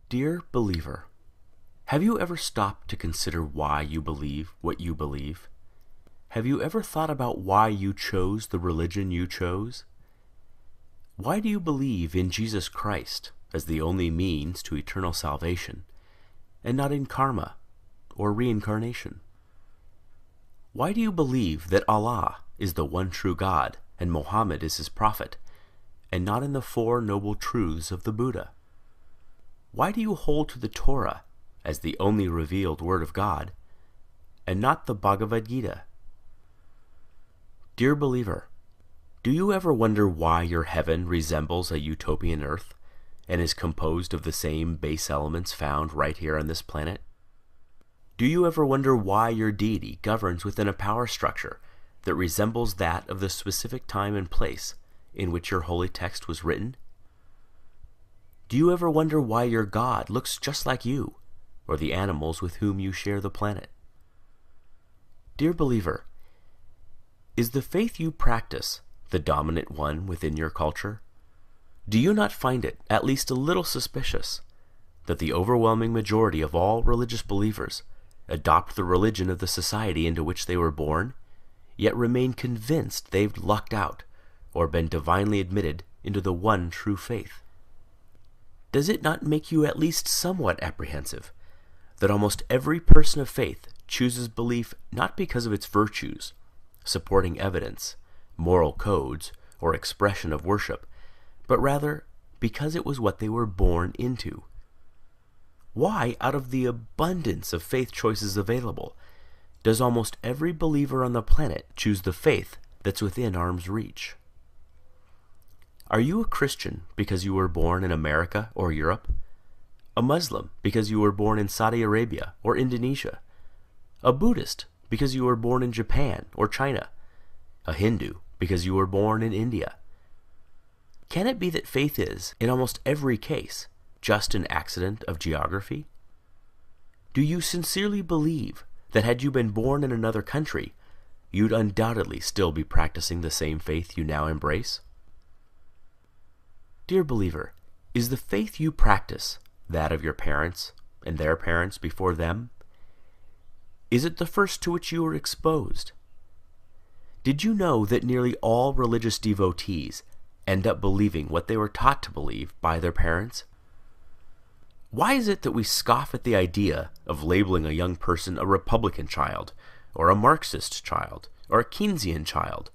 Dear believer, have you ever stopped to consider why you believe what you believe? Have you ever thought about why you chose the religion you chose? Why do you believe in Jesus Christ as the only means to eternal salvation, and not in karma or reincarnation? Why do you believe that Allah is the one true God and Muhammad is his prophet, and not in the Four Noble Truths of the Buddha? Why do you hold to the Torah as the only revealed word of God, and not the Bhagavad Gita? Dear believer, do you ever wonder why your heaven resembles a utopian earth, and is composed of the same base elements found right here on this planet? Do you ever wonder why your deity governs within a power structure that resembles that of the specific time and place in which your holy text was written? Do you ever wonder why your God looks just like you, or the animals with whom you share the planet? Dear believer, is the faith you practice the dominant one within your culture? Do you not find it at least a little suspicious that the overwhelming majority of all religious believers adopt the religion of the society into which they were born, yet remain convinced they've lucked out or been divinely admitted into the one true faith? Does it not make you at least somewhat apprehensive that almost every person of faith chooses belief not because of its virtues, supporting evidence, moral codes, or expression of worship, but rather because it was what they were born into? Why, out of the abundance of faith choices available, does almost every believer on the planet choose the faith that's within arm's reach? Are you a Christian because you were born in America or Europe? A Muslim because you were born in Saudi Arabia or Indonesia? A Buddhist because you were born in Japan or China? A Hindu because you were born in India? Can it be that faith is, in almost every case, just an accident of geography? Do you sincerely believe that had you been born in another country, you'd undoubtedly still be practicing the same faith you now embrace? Dear believer, is the faith you practice that of your parents and their parents before them? Is it the first to which you were exposed? Did you know that nearly all religious devotees end up believing what they were taught to believe by their parents? Why is it that we scoff at the idea of labeling a young person a Republican child, or a Marxist child, or a Keynesian child,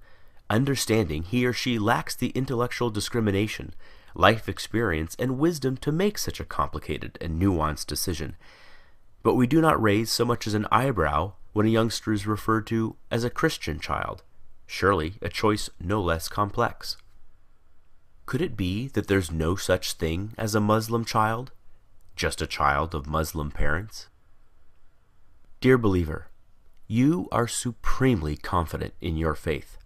understanding he or she lacks the intellectual discrimination, life experience, and wisdom to make such a complicated and nuanced decision, but we do not raise so much as an eyebrow when a youngster is referred to as a Christian child, surely a choice no less complex? Could it be that there's no such thing as a Muslim child, just a child of Muslim parents? Dear believer, you are supremely confident in your faith.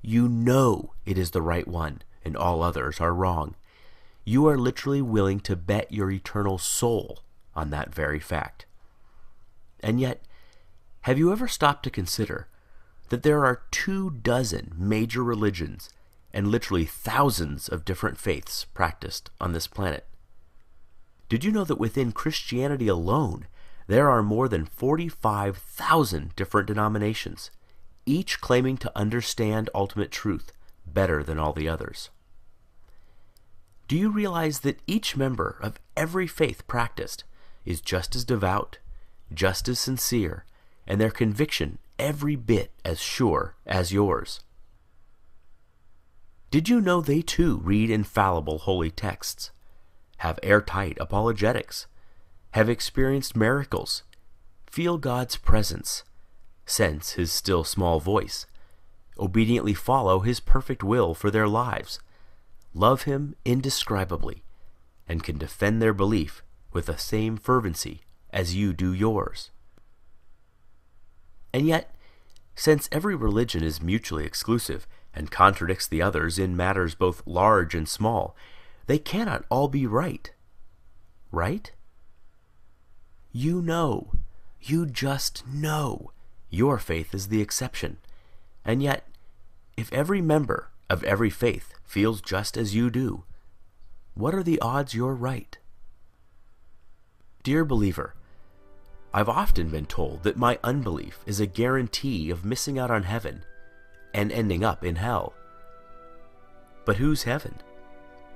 You know it is the right one, and all others are wrong. You are literally willing to bet your eternal soul on that very fact. And yet, have you ever stopped to consider that there are 24 major religions and literally thousands of different faiths practiced on this planet? Did you know that within Christianity alone, there are more than 45,000 different denominations, each claiming to understand ultimate truth better than all the others? Do you realize that each member of every faith practiced is just as devout, just as sincere, and their conviction every bit as sure as yours? Did you know they too read infallible holy texts, have airtight apologetics, have experienced miracles, feel God's presence, sense his still small voice, obediently follow his perfect will for their lives, love him indescribably, and can defend their belief with the same fervency as you do yours? And yet, since every religion is mutually exclusive and contradicts the others in matters both large and small, they cannot all be right. Right? You just know, your faith is the exception. And yet, if every member of every faith feels just as you do, what are the odds you're right? Dear believer, I've often been told that my unbelief is a guarantee of missing out on heaven and ending up in hell. But who's heaven?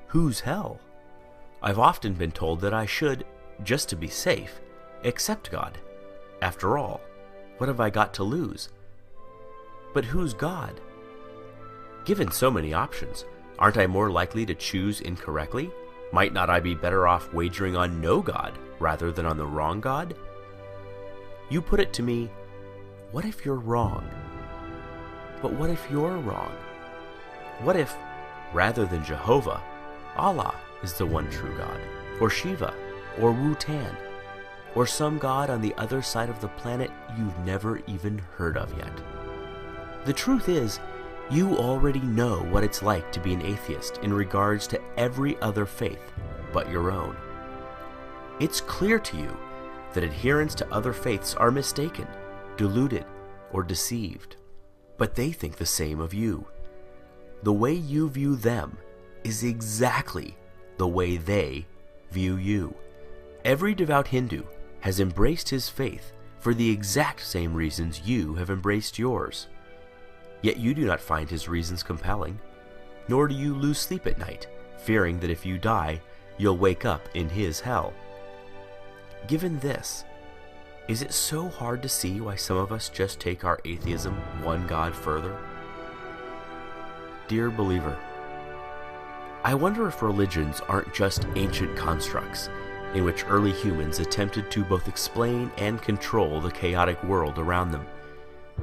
Who's hell? I've often been told that I should, just to be safe, accept God. After all, what have I got to lose? But who's God? Given so many options, aren't I more likely to choose incorrectly? Might not I be better off wagering on no God rather than on the wrong God? You put it to me, what if you're wrong? But what if you're wrong? What if, rather than Jehovah, Allah is the one true God, or Shiva, or Wu-Tan, or some god on the other side of the planet you've never even heard of yet? The truth is, you already know what it's like to be an atheist in regards to every other faith but your own. It's clear to you that adherents to other faiths are mistaken, deluded, or deceived, but they think the same of you. The way you view them is exactly the way they view you. Every devout Hindu has embraced his faith for the exact same reasons you have embraced yours. Yet you do not find his reasons compelling, nor do you lose sleep at night, fearing that if you die, you'll wake up in his hell. Given this, is it so hard to see why some of us just take our atheism one God further? Dear believer, I wonder if religions aren't just ancient constructs in which early humans attempted to both explain and control the chaotic world around them.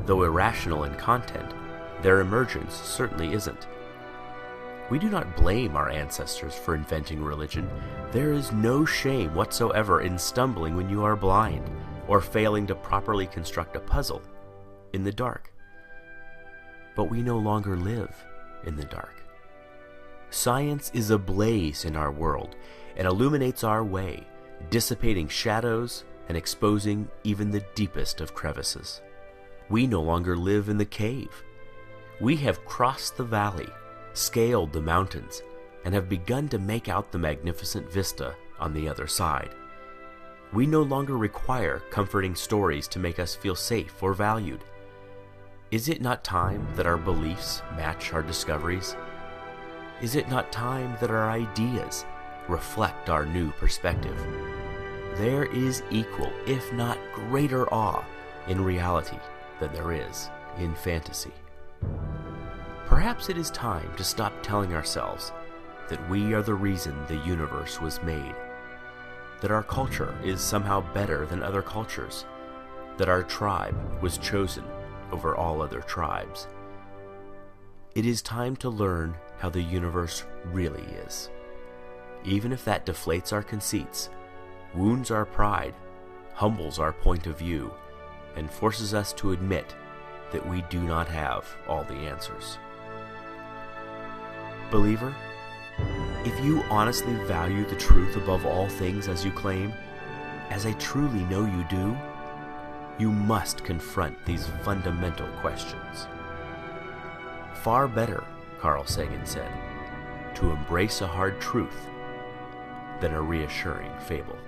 Though irrational in content, their emergence certainly isn't. We do not blame our ancestors for inventing religion. There is no shame whatsoever in stumbling when you are blind, or failing to properly construct a puzzle in the dark. But we no longer live in the dark. Science is ablaze in our world and illuminates our way, dissipating shadows and exposing even the deepest of crevices. We no longer live in the cave. We have crossed the valley, scaled the mountains, and have begun to make out the magnificent vista on the other side. We no longer require comforting stories to make us feel safe or valued. Is it not time that our beliefs match our discoveries? Is it not time that our ideas reflect our new perspective? There is equal, if not greater awe in reality than there is in fantasy. Perhaps it is time to stop telling ourselves that we are the reason the universe was made, that our culture is somehow better than other cultures, that our tribe was chosen over all other tribes. It is time to learn how the universe really is, even if that deflates our conceits, wounds our pride, humbles our point of view, and forces us to admit that we do not have all the answers. Believer, if you honestly value the truth above all things as you claim, as I truly know you do, you must confront these fundamental questions. Far better, Carl Sagan said, to embrace a hard truth than a reassuring fable.